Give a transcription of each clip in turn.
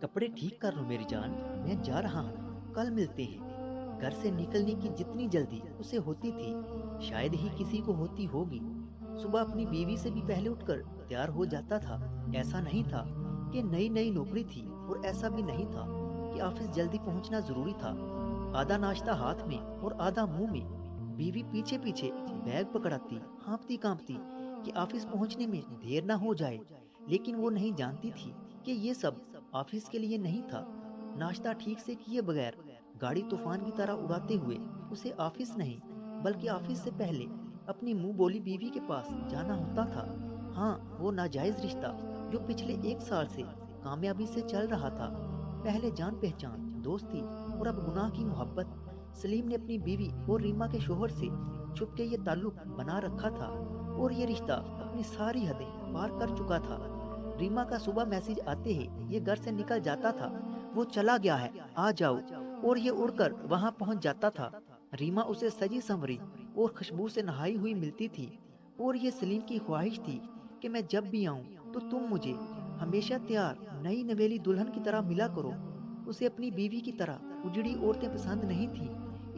कपड़े ठीक कर लो मेरी जान, मैं जा रहा हूँ, कल मिलते हैं। घर से निकलने की जितनी जल्दी उसे होती थी, शायद ही किसी को होती होगी। सुबह अपनी बीवी से भी पहले उठकर तैयार हो जाता था। ऐसा नहीं था कि नई नई नौकरी थी, और ऐसा भी नहीं था कि ऑफिस जल्दी पहुंचना जरूरी था। आधा नाश्ता हाथ में और आधा मुंह में, बीवी पीछे पीछे बैग पकड़ाती, हाँफती कांपती कि ऑफिस पहुंचने में देर ना हो जाए। लेकिन वो नहीं जानती थी कि ये सब ऑफिस के लिए नहीं था। नाश्ता ठीक से किए बगैर गाड़ी तूफान की तरह उड़ाते हुए उसे ऑफिस नहीं, बल्कि ऑफिस से पहले अपनी मुंह बोली बीवी के पास जाना होता था। हाँ, वो नाजायज रिश्ता जो पिछले 1 साल से कामयाबी से चल रहा था। पहले जान पहचान, दोस्ती, और अब गुनाह की मोहब्बत। सलीम ने अपनी बीवी और रीमा के शोहर से छुपके ये ताल्लुक बना रखा था, और ये रिश्ता अपनी सारी हदें पार कर चुका था। रीमा का सुबह मैसेज आते ही ये घर से निकल जाता था। वो चला गया है, आ जाओ, और ये उड़कर वहां पहुंच जाता था। रीमा उसे सजी संवरी और खुशबू से नहाई हुई मिलती थी, और ये सलीम की ख्वाहिश थी कि मैं जब भी आऊं तो तुम मुझे हमेशा तैयार नई नवेली दुल्हन की तरह मिला करो। उसे अपनी बीवी की तरह उजड़ी औरतें पसंद नहीं थी,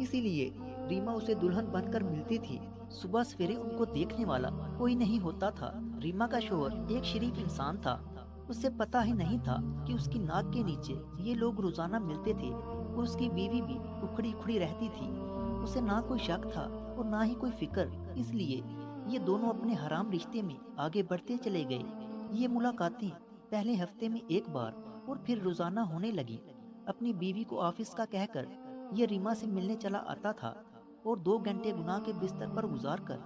इसीलिए रीमा उसे दुल्हन बनकर मिलती थी। सुबह सवेरे उनको देखने वाला कोई नहीं होता था। रीमा का शोहर एक शरीफ इंसान था। उसे पता ही नहीं था कि उसकी नाक के नीचे ये लोग रोजाना मिलते थे, और उसकी बीवी भी उखड़ी उखड़ी रहती थी। उसे ना कोई शक था और ना ही कोई फिक्र, इसलिए ये दोनों अपने हराम रिश्ते में आगे बढ़ते चले गए। ये मुलाकातें पहले हफ्ते में एक बार और फिर रोजाना होने लगी। अपनी बीवी को ऑफिस का कहकर ये रीमा से मिलने चला आता था, और 2 घंटे गुनाह के बिस्तर पर गुजार कर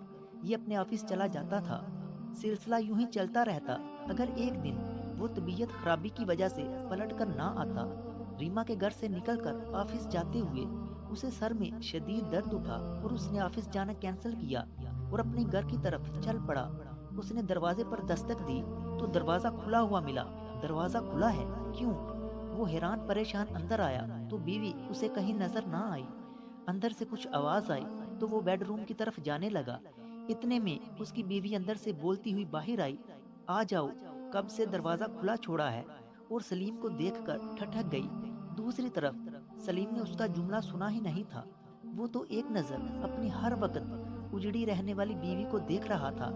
ये अपने ऑफिस चला जाता था। सिलसिला यूं ही चलता रहता। अगर एक दिन वो तबीयत खराबी की वजह से पलट कर ना आता, रीमा के घर से निकलकर ऑफिस जाते हुए उसे सर में शदीद दर्द उठा, और उसने ऑफिस जाना कैंसिल किया और अपने घर की तरफ चल पड़ा। उसने दरवाजे पर दस्तक दी तो दरवाजा खुला हुआ मिला। दरवाजा खुला है, क्यों? वो हैरान परेशान अंदर आया तो बीवी उसे कहीं नजर ना आई। अंदर से कुछ आवाज आई तो वो बेडरूम की तरफ जाने लगा। इतने में उसकी बीवी अंदर से बोलती हुई बाहर आई, आ जाओ, कब से दरवाजा खुला छोड़ा है। और सलीम को देखकर ठठक गई। दूसरी तरफ सलीम ने उसका जुमला सुना ही नहीं था। वो तो एक नजर अपनी हर वक्त उजड़ी रहने वाली बीवी को देख रहा था।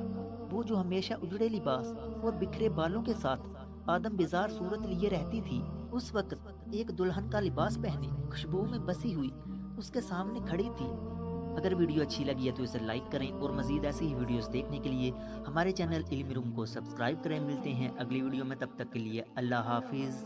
वो जो हमेशा उजड़े लिबास और बिखरे बालों के साथ आदम बेजार सूरत लिए रहती थी, उस वक्त एक दुल्हन का लिबास पहने खुशबू में बसी हुई उसके सामने खड़ी थी। अगर वीडियो अच्छी लगी है तो इसे लाइक करें, और मजीद ऐसी ही वीडियोस देखने के लिए हमारे चैनल इल्मी रूम को सब्सक्राइब करें। मिलते हैं अगली वीडियो में, तब तक के लिए अल्लाह हाफिज।